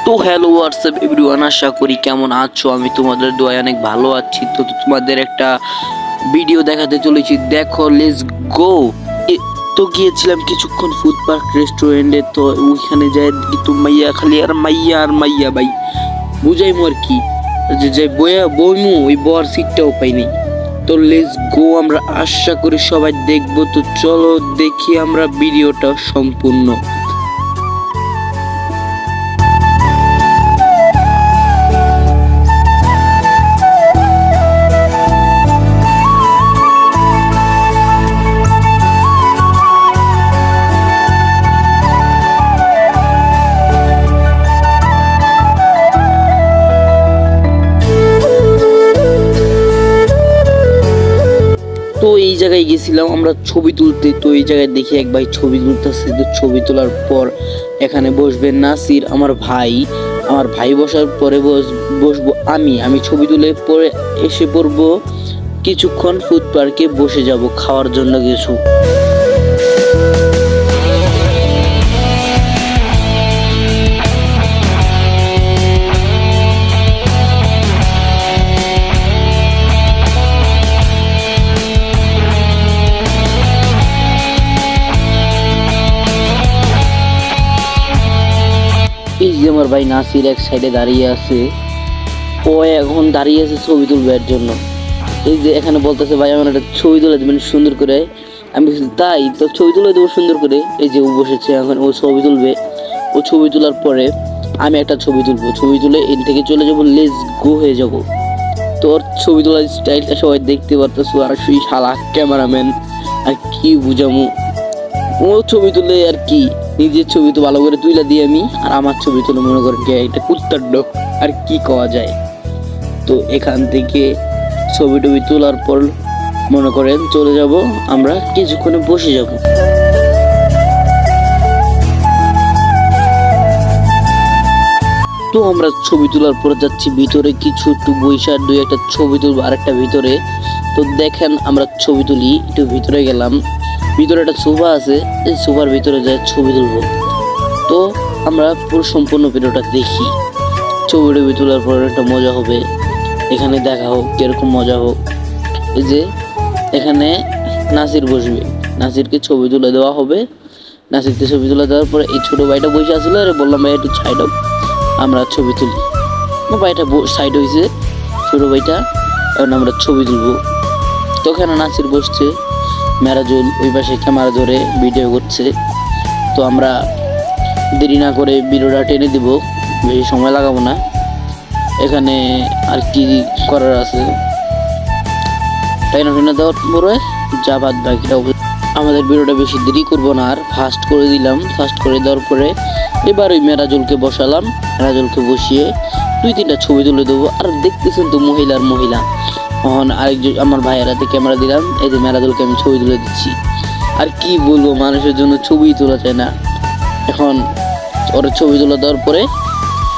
তো hello WhatsApp everyone, আশা করি কেমন আছো। আমি তোমাদের দোয়ায় অনেক ভালো আছি। তো তোমাদের একটা ভিডিও দেখাতে চলেছি, দেখো, লেটস গো। তো গিয়েছিলাম কিছুক্ষণ ফুড পার্ক রেস্টুরেন্টে। তো ওইখানে যাই দেখি তো মাইয়া, খালি আর মাইয়া আর মাইয়া, ভাই বুঝাইমু আর কি, যে বইয়া বইমু ওই বর সিটটাও পাইনি। তো লেটস গো, আমরা আশা করি সবাই দেখবো। তো চলো দেখি আমরা ভিডিওটা সম্পূর্ণ। তো এই জায়গায় গেছিলাম আমরা ছবি তুলতে। তো এই জায়গায় দেখি এক ভাই ছবি তুলতেছে। তো ছবি তোলার পর এখানে বসবে নাসির, আমার ভাই বসার পরে বসবো আমি ছবি তুলে পরে এসে পড়বো কিছুক্ষণ ফুড পার্কে, বসে যাব খাওয়ার জন্য কিছু। এই যে আমার ভাই নাসির এক সাইডে দাঁড়িয়ে আছে, ও এখন দাঁড়িয়ে আছে ছবি তুলবার জন্য। এই যে এখানে বলতেছে, ভাই আমার একটা ছবি তুলে দেবেন সুন্দর করে। আমি বলছি তাই, তো ছবি তুলে দেবো সুন্দর করে। এই যে ও বসেছে, এখন ও ছবি তুলবে। ও ছবি তোলার পরে আমি একটা ছবি তুলবো, ছবি তুলে এর থেকে চলে যাবো, লেটস গো হয়ে যাব। তোর ছবি তোলার স্টাইলটা সবাই দেখতে পারতেছো। আর সেই শালা ক্যামেরাম্যান, আর কি বুঝামু, ও ছবি তুলে আর কি, নিজের ছবি তো ভালো করে তুলে দিই আমি, আর আমার ছবি তুলে মনে করেন কি এটা কুত্তার ডক, আর কি কওয়া যায়। তো এখান থেকে ছবি টবি তোলার পর মনে করেন চলে যাব, আমরা কিছুক্ষণে বসে যাব। তো আমরা ছবি তোলার পর যাচ্ছি ভিতরে, কিছু একটু বৈশাখ দুই একটা ছবি তুলবো আরেকটা ভিতরে। তো দেখেন আমরা ছবি তুলি, একটু ভিতরে গেলাম, ভিতরে একটা সোফা আছে, এই সোফার ভিতরে যাই ছবি তুলবো। তো আমরা পুরো সম্পূর্ণ ভিডিওটা দেখি। ছবি টবি তোলার পর একটা মজা হবে, এখানে দেখা হোক কিরকম মজা হোক। এই যে এখানে নাসির বসবে, নাসিরকে ছবি তুলে দেওয়া হবে। নাসিরকে ছবি তুলে দেওয়ার পরে এই ছোট ভাইটা বসে আসলে, আরে বললাম ভাই একটু সাইড হোক, আমরা ছবি তুলি। ভাইটা সাইড হয়েছে, ছোট ভাইটা, এখন আমরা ছবি তুলবো। তো ওখানে নাসির বসছে, মেরাজুল ওই পাশে ক্যামেরা ধরে ভিডিও করছে। তো আমরা দেরি না করে ভিডিওটা টেনে দিব, বেশি সময় লাগাবো না। এখানে আর কি করার আছে, টেনে দেওয়ার পরে যা বাদ বাকিটা আমাদের ভিডিওটা বেশি দেরি করবো না, আর ফাস্ট করে দিলাম। ফাস্ট করে দেওয়ার পরে এবার ওই মেরাজুলকে বসালাম, মেরাজুলকে বসিয়ে দুই তিনটা ছবি তুলে দেবো। আর দেখতেছেন তো মহিলা, এখন আরেকজন আমার ভাইয়ের হাতে ক্যামেরা দিলাম, এই যে মেরাজুলকে আমি ছবি তুলে দিচ্ছি। আর কি বলবো, মানুষের জন্য ছবি তোলা যায় না। এখন ওরা ছবি তুলে দেওয়ার পরে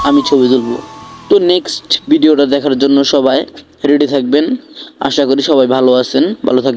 আমি ছবি তুলবো। তো নেক্সট ভিডিওটা দেখার জন্য সবাই রেডি থাকবেন। আশা করি সবাই ভালো আছেন, ভালো থাকবেন।